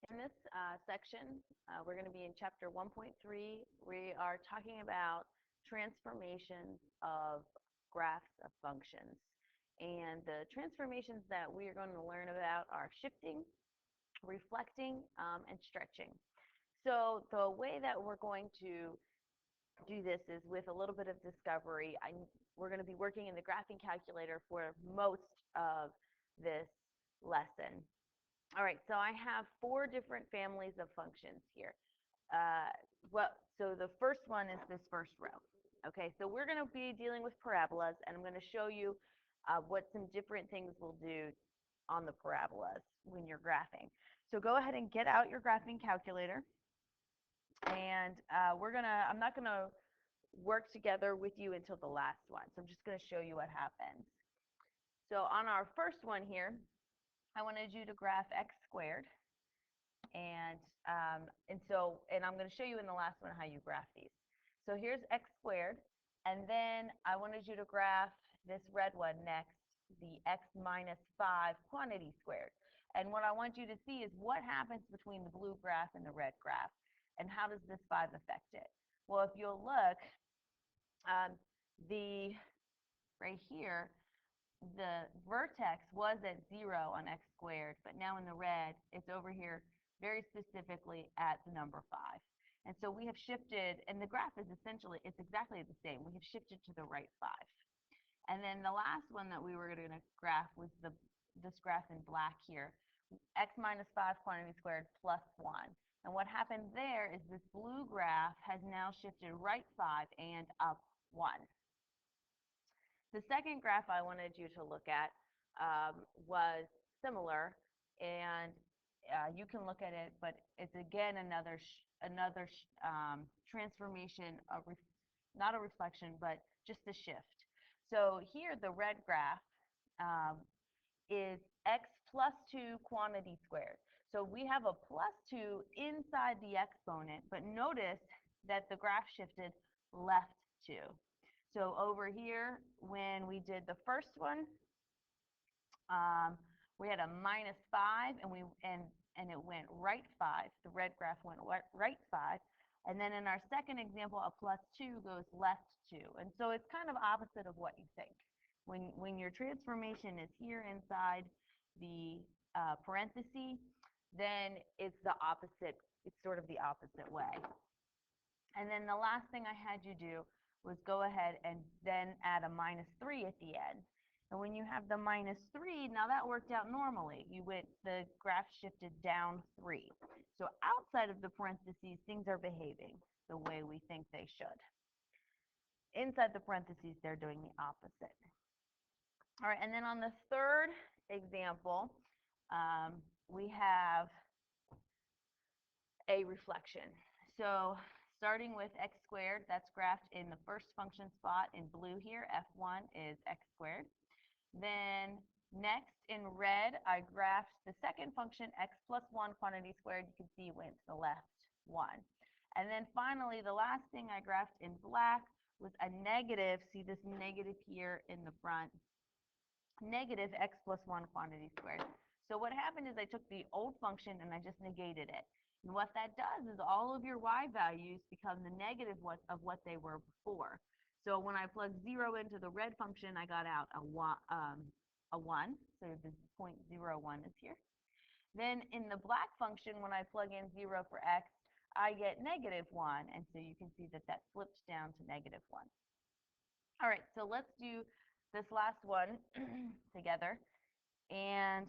In this section, we're going to be in chapter 1.3. We are talking about transformations of graphs of functions. And the transformations that we are going to learn about are shifting, reflecting, and stretching. So the way that we're going to do this is with a little bit of discovery. We're going to be working in the graphing calculator for most of this lesson. All right, so I have four different families of functions here. So the first one is this first row. Okay, so we're going to be dealing with parabolas, and I'm going to show you what some different things we'll do on the parabolas when you're graphing. So go ahead and get out your graphing calculator, and I'm not gonna work together with you until the last one. So I'm just going to show you what happens. So on our first one here, I wanted you to graph x squared. And I'm going to show you in the last one how you graph these. So here's x squared, and then I wanted you to graph this red one next, the x minus 5 quantity squared. And what I want you to see is what happens between the blue graph and the red graph, and how does this 5 affect it? Well, if you'll look, right here, the vertex was at 0 on x squared, but now in the red, it's over here very specifically at the number 5. And so we have shifted, and the graph is essentially, it's exactly the same. We have shifted to the right 5. And then the last one that we were going to graph was this graph in black here, x minus 5 quantity squared plus 1. And what happened there is this blue graph has now shifted right 5 and up 1. The second graph I wanted you to look at was similar, and you can look at it, but it's again another transformation of not a reflection, but just a shift. So here the red graph is x plus 2 quantity squared. So we have a plus 2 inside the exponent, but notice that the graph shifted left 2. So over here, when we did the first one, we had a minus 5, and it went right 5. The red graph went right 5. And then in our second example, a plus 2 goes left 2. And so it's kind of opposite of what you think. When your transformation is here inside the parenthesis, then it's the opposite. It's sort of the opposite way. And then the last thing I had you do was go ahead and then add a minus 3 at the end. And when you have the minus 3, now that worked out normally. The graph shifted down 3. So outside of the parentheses, things are behaving the way we think they should. Inside the parentheses, they're doing the opposite. All right, and then on the third example, we have a reflection. So starting with x squared, that's graphed in the first function spot in blue here. F1 is x squared. Then next in red, I graphed the second function, x plus 1 quantity squared. You can see it went to the left 1. And then finally, the last thing I graphed in black was a negative. See this negative here in the front. Negative x plus 1 quantity squared. So what happened is I took the old function and I just negated it. And what that does is all of your y values become the negative of what they were before. So when I plug 0 into the red function, I got out a 1. So this 0.01 is here. Then in the black function, when I plug in 0 for x, I get negative 1. And so you can see that that flips down to negative 1. All right, so let's do this last one together. And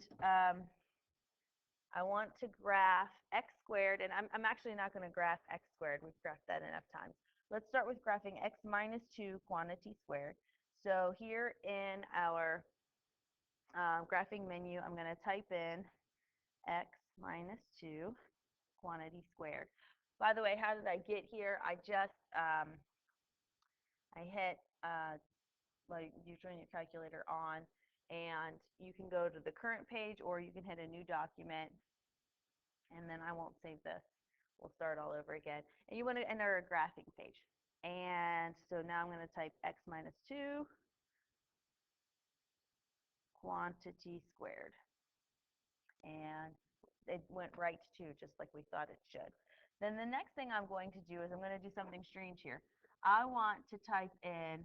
I want to graph x squared, and I'm actually not going to graph x squared. We've graphed that enough times. Let's start with graphing x minus 2 quantity squared. So here in our graphing menu, I'm going to type in x minus 2 quantity squared. By the way, how did I get here? I just I hit like you turn your calculator on, and you can go to the current page, or you can hit a new document, and then I won't save this. We'll start all over again. And you want to enter a graphing page. And so now I'm going to type x minus 2 quantity squared. And it went right too, just like we thought it should. Then the next thing I'm going to do is I'm going to do something strange here. I want to type in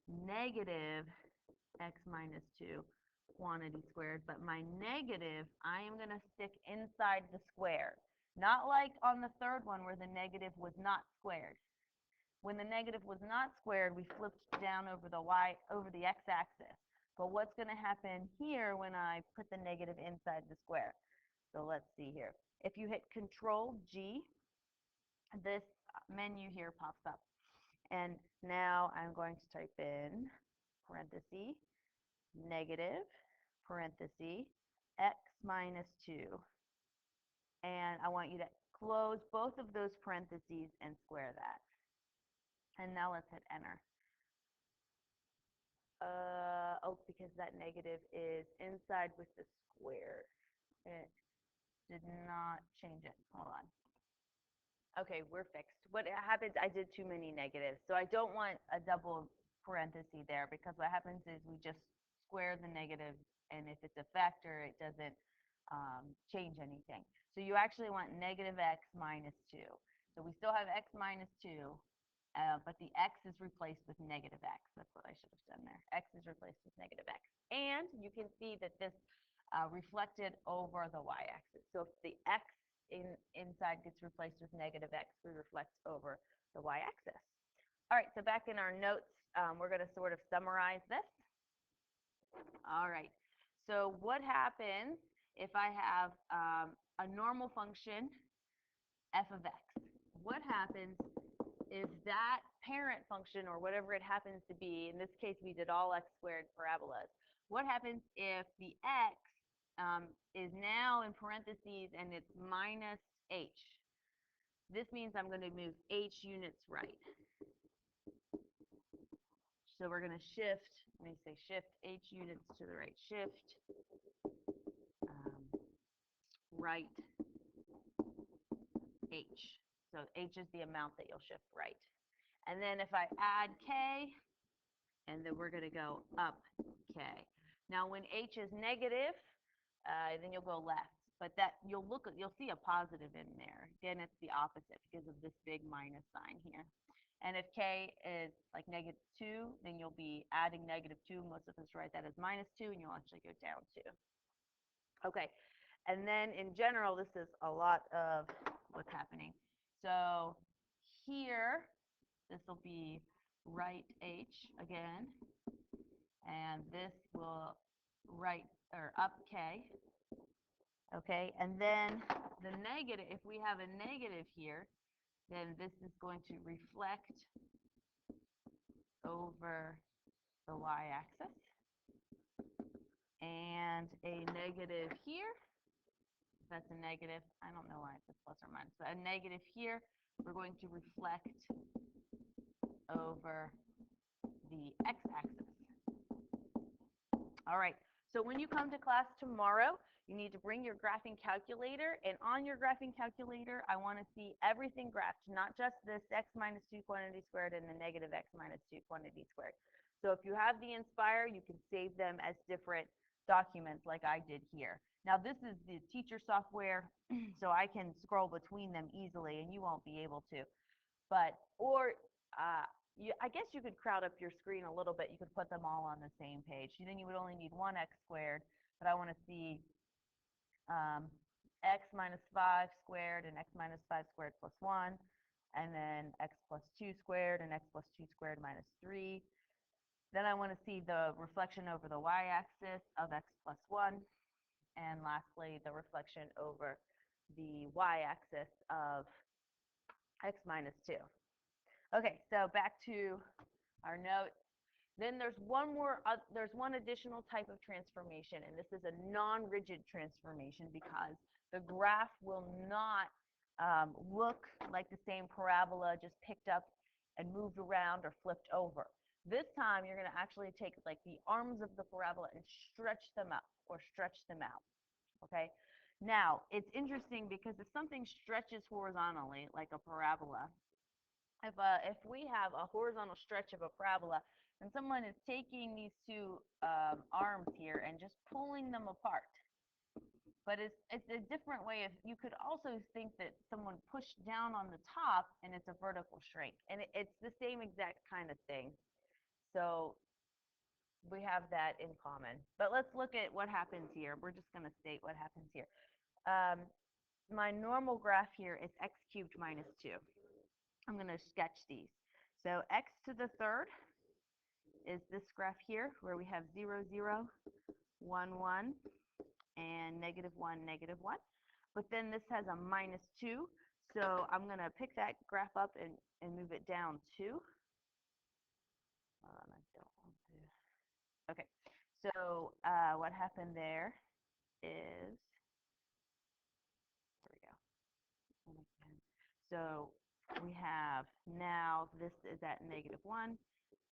negative x minus 2 quantity squared, but my negative, I am going to stick inside the square. Not like on the third one where the negative was not squared. When the negative was not squared, we flipped down over the x-axis. But what's going to happen here when I put the negative inside the square? So let's see here. If you hit Control G, this menu here pops up. And now I'm going to type in parenthesis, negative, parenthesis, x minus 2. And I want you to close both of those parentheses and square that. And now let's hit enter. Oh, because that negative is inside with the square. It did not change it. Hold on. Okay, we're fixed. What happens, I did too many negatives. So I don't want a double parenthesis there, because what happens is we just square the negative, and if it's a factor, it doesn't change anything. So you actually want negative x minus 2. So we still have x minus 2, but the x is replaced with negative x. That's what I should have done there. X is replaced with negative x. And you can see that this reflected over the y-axis. So if the x inside gets replaced with negative x, we reflect over the y-axis. All right, so back in our notes, we're going to sort of summarize this. All right, so what happens if I have a normal function, f of x? What happens if that parent function, or whatever it happens to be, in this case we did all x squared parabolas, what happens if the x is now in parentheses and it's minus h? This means I'm going to move h units right. So we're going to shift, let me say shift h units to the right, shift right h. So h is the amount that you'll shift right. And then if I add k, and then we're going to go up k. Now when h is negative, then you'll go left. But that you'll see a positive in there. Again, it's the opposite because of this big minus sign here. And if k is like negative 2, then you'll be adding negative 2. Most of us write that as minus 2, and you'll actually go down 2. Okay, and then in general, this is a lot of what's happening. So here, this will be right h again, and this will right or up k. Okay, and then the negative, if we have a negative here, then this is going to reflect over the y-axis. And a negative here, that's a negative, I don't know why it's plus or minus, but a negative here, we're going to reflect over the x-axis. All right, so when you come to class tomorrow, you need to bring your graphing calculator, and on your graphing calculator, I want to see everything graphed, not just this x minus 2 quantity squared and the negative x minus 2 quantity squared. So if you have the Inspire, you can save them as different documents like I did here. Now this is the teacher software, so I can scroll between them easily, and you won't be able to. But, I guess you could crowd up your screen a little bit. You could put them all on the same page. Then you would only need one x squared, but I want to see x minus 5 squared and x minus 5 squared plus 1, and then x plus 2 squared and x plus 2 squared minus 3. Then I want to see the reflection over the y-axis of x plus 1, and lastly, the reflection over the y-axis of x minus 2. Okay, so back to our notes. Then there's one additional type of transformation, and this is a non-rigid transformation, because the graph will not look like the same parabola just picked up and moved around or flipped over. This time you're going to actually take like the arms of the parabola and stretch them up or stretch them out. Okay, now it's interesting because if something stretches horizontally like a parabola, if we have a horizontal stretch of a parabola, and someone is taking these two arms here and just pulling them apart, but it's a different way of, you could also think that someone pushed down on the top and it's a vertical shrink, and it's the same exact kind of thing. So we have that in common. But let's look at what happens here. We're just going to state what happens here. My normal graph here is x cubed minus 2. I'm going to sketch these. So x to the third is this graph here, where we have 0, 0, 1, 1, and negative 1, negative 1. But then this has a minus 2. So I'm going to pick that graph up and move it down 2. I don't want to. Okay. So what happened there is, there we go. So we have, now this is at negative 1,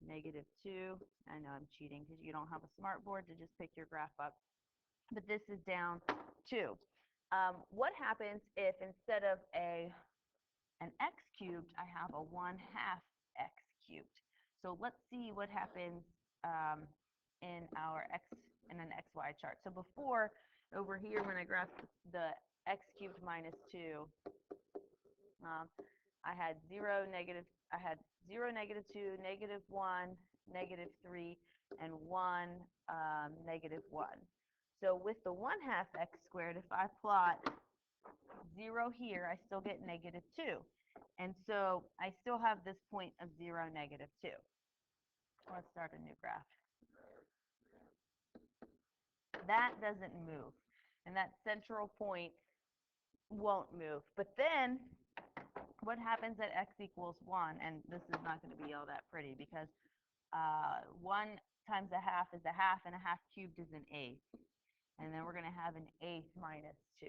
negative 2. I know I'm cheating because you don't have a smart board to just pick your graph up. But this is down 2. What happens if instead of an x cubed, I have a 1/2 x cubed? So let's see what happens in our x in an xy chart. So before, over here, when I graphed the x cubed minus 2, I had 0, negative 2, negative 1, negative 3, and 1, negative 1. So with the 1/2 x squared, if I plot 0 here, I still get negative 2. And so I still have this point of 0, negative 2. Let's start a new graph. That doesn't move. And that central point won't move. But then what happens at x equals 1? And this is not going to be all that pretty, because 1 times a half is a half, and a half cubed is an eighth. And then we're going to have an eighth minus 2.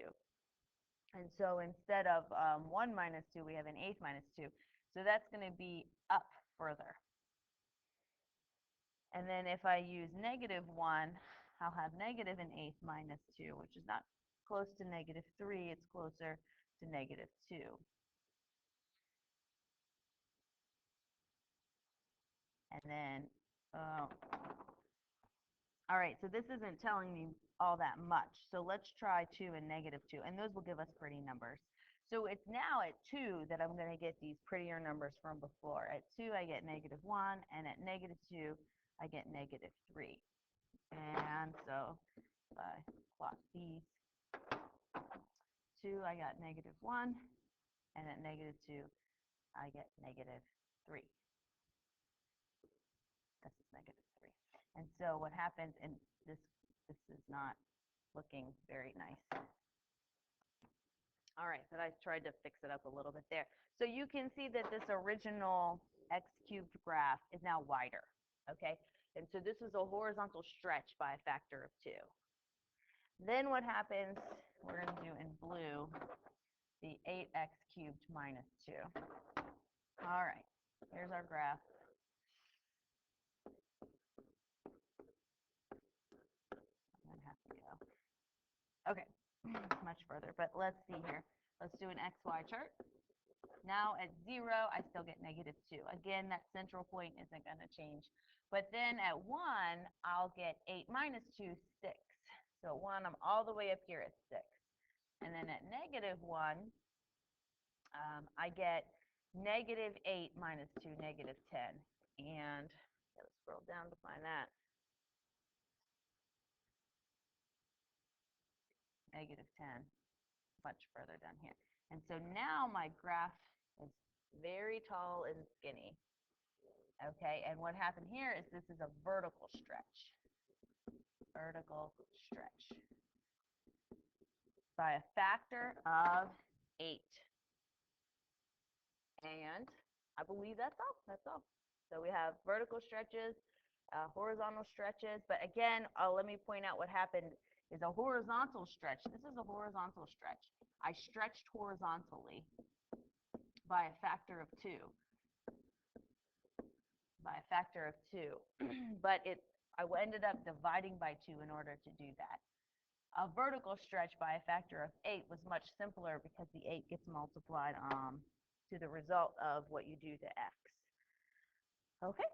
And so instead of 1 minus 2, we have an eighth minus 2. So that's going to be up further. And then if I use negative 1, I'll have negative an eighth minus 2, which is not close to negative 3. It's closer to negative 2. And then, all right, so this isn't telling me all that much. So let's try 2 and negative 2, and those will give us pretty numbers. So it's now at 2 that I'm going to get these prettier numbers from before. At 2, I get negative 1, and at negative 2, I get negative 3. And so if I plot these, 2, I got negative 1, and at negative 2, I get negative 3. This is negative 3. And so what happens, and this is not looking very nice. All right, but I tried to fix it up a little bit there. So you can see that this original x cubed graph is now wider, okay? And so this is a horizontal stretch by a factor of 2. Then what happens, we're going to do in blue, the 8x cubed minus 2. All right, here's our graph. I'm going to have to go. Okay, much further, but let's see here. Let's do an XY chart. Now at 0, I still get negative 2. Again, that central point isn't going to change. But then at 1, I'll get 8 minus 2, 6. So 1, I'm all the way up here at 6. And then at negative 1, I get negative 8 minus 2, negative 10. And let's scroll down to find that. Negative 10, much further down here. And so now my graph is very tall and skinny. Okay, and what happened here is this is a vertical stretch. Vertical stretch by a factor of 8. And I believe that's all. That's all. So we have vertical stretches, horizontal stretches. But again, let me point out what happened is a horizontal stretch. This is a horizontal stretch. I stretched horizontally by a factor of 2. By a factor of 2. But I ended up dividing by 2 in order to do that. A vertical stretch by a factor of 8 was much simpler because the 8 gets multiplied to the result of what you do to x. Okay.